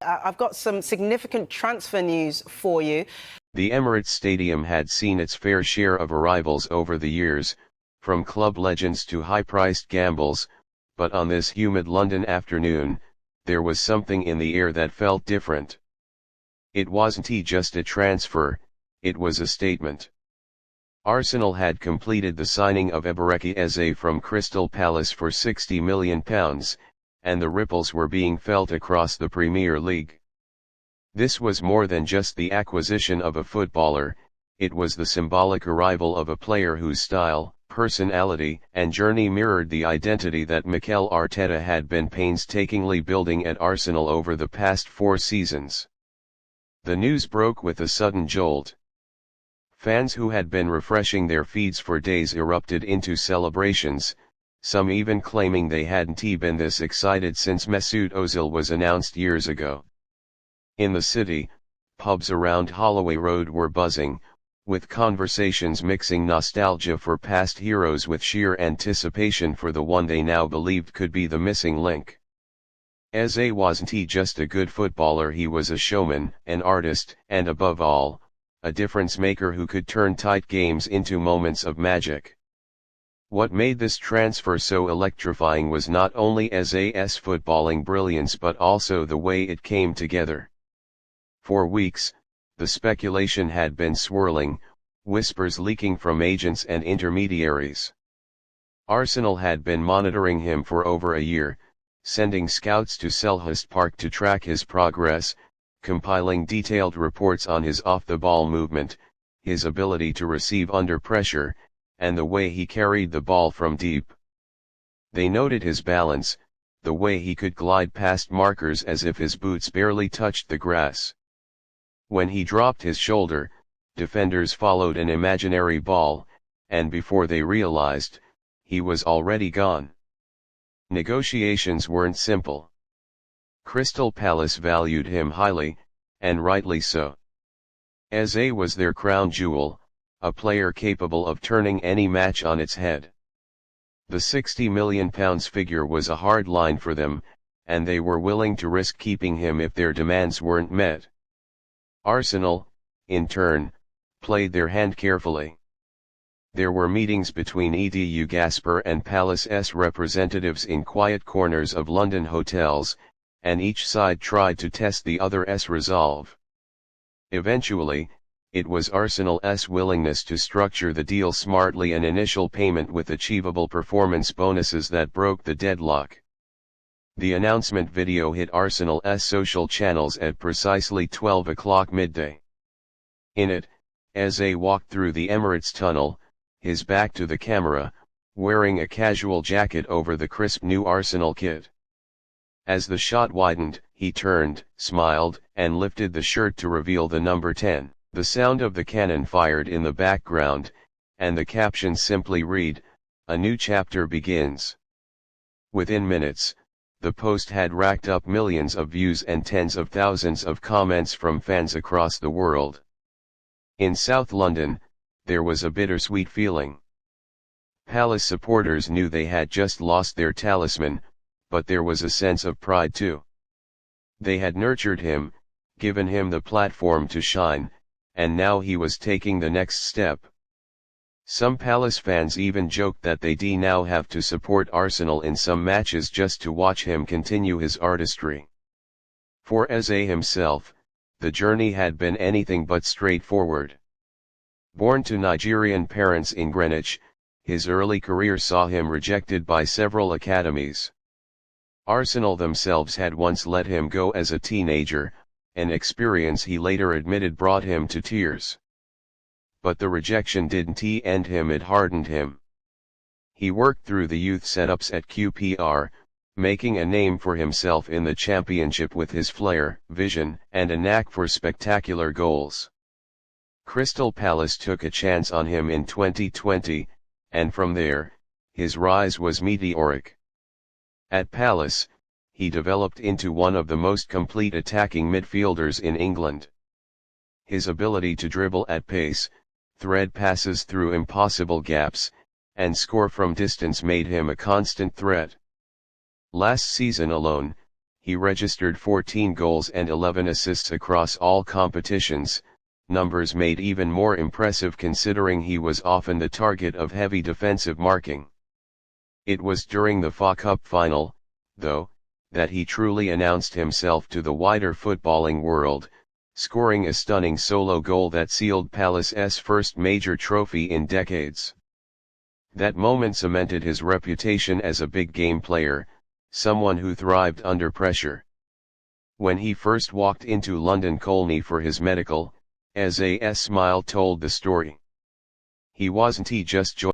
I've got some significant transfer news for you. The Emirates Stadium had seen its fair share of arrivals over the years, from club legends to high-priced gambles, but on this humid London afternoon, there was something in the air that felt different. It wasn't just a transfer, it was a statement. Arsenal had completed the signing of Eberechi Eze from Crystal Palace for £60 million, and the ripples were being felt across the Premier League. This was more than just the acquisition of a footballer, it was the symbolic arrival of a player whose style, personality, and journey mirrored the identity that Mikel Arteta had been painstakingly building at Arsenal over the past 4 seasons. The news broke with a sudden jolt. Fans who had been refreshing their feeds for days erupted into celebrations, some even claiming they hadn't been this excited since Mesut Ozil was announced years ago. In the city, pubs around Holloway Road were buzzing, with conversations mixing nostalgia for past heroes with sheer anticipation for the one they now believed could be the missing link. Eze wasn't just a good footballer, he was a showman, an artist, and above all, a difference maker who could turn tight games into moments of magic. What made this transfer so electrifying was not only Eze's footballing brilliance but also the way it came together. For weeks, the speculation had been swirling, whispers leaking from agents and intermediaries. Arsenal had been monitoring him for over a year, sending scouts to Selhurst Park to track his progress, compiling detailed reports on his off-the-ball movement, his ability to receive under pressure, and the way he carried the ball from deep. They noted his balance, the way he could glide past markers as if his boots barely touched the grass. When he dropped his shoulder, defenders followed an imaginary ball, and before they realized, he was already gone. Negotiations weren't simple. Crystal Palace valued him highly, and rightly so. Eze was their crown jewel, a player capable of turning any match on its head. The £60 million figure was a hard line for them, and they were willing to risk keeping him if their demands weren't met. Arsenal, in turn, played their hand carefully. There were meetings between Edu Gaspar and Palace's representatives in quiet corners of London hotels, and each side tried to test the other's resolve. Eventually, it was Arsenal's willingness to structure the deal smartly, an initial payment with achievable performance bonuses, that broke the deadlock. The announcement video hit Arsenal's social channels at precisely 12 o'clock midday. In it, Eze walked through the Emirates tunnel, his back to the camera, wearing a casual jacket over the crisp new Arsenal kit. As the shot widened, he turned, smiled, and lifted the shirt to reveal the number 10. The sound of the cannon fired in the background, and the caption simply read, "A new chapter begins." Within minutes, the post had racked up millions of views and tens of thousands of comments from fans across the world. In South London, there was a bittersweet feeling. Palace supporters knew they had just lost their talisman, but there was a sense of pride too. They had nurtured him, given him the platform to shine, and now he was taking the next step. Some Palace fans even joked that they'd now have to support Arsenal in some matches just to watch him continue his artistry. For Eze himself, the journey had been anything but straightforward. Born to Nigerian parents in Greenwich, his early career saw him rejected by several academies. Arsenal themselves had once let him go as a teenager, an experience he later admitted brought him to tears. But the rejection didn't end him, it hardened him. He worked through the youth setups at QPR, making a name for himself in the championship with his flair, vision, and a knack for spectacular goals. Crystal Palace took a chance on him in 2020, and from there, his rise was meteoric. At Palace, he developed into one of the most complete attacking midfielders in England. His ability to dribble at pace, thread passes through impossible gaps, and score from distance made him a constant threat. Last season alone, he registered 14 goals and 11 assists across all competitions, numbers made even more impressive considering he was often the target of heavy defensive marking. It was during the FA Cup final, though, that he truly announced himself to the wider footballing world, scoring a stunning solo goal that sealed Palace's first major trophy in decades. That moment cemented his reputation as a big game player, someone who thrived under pressure. When he first walked into London Colney for his medical, Eze's smile told the story. He wasn't just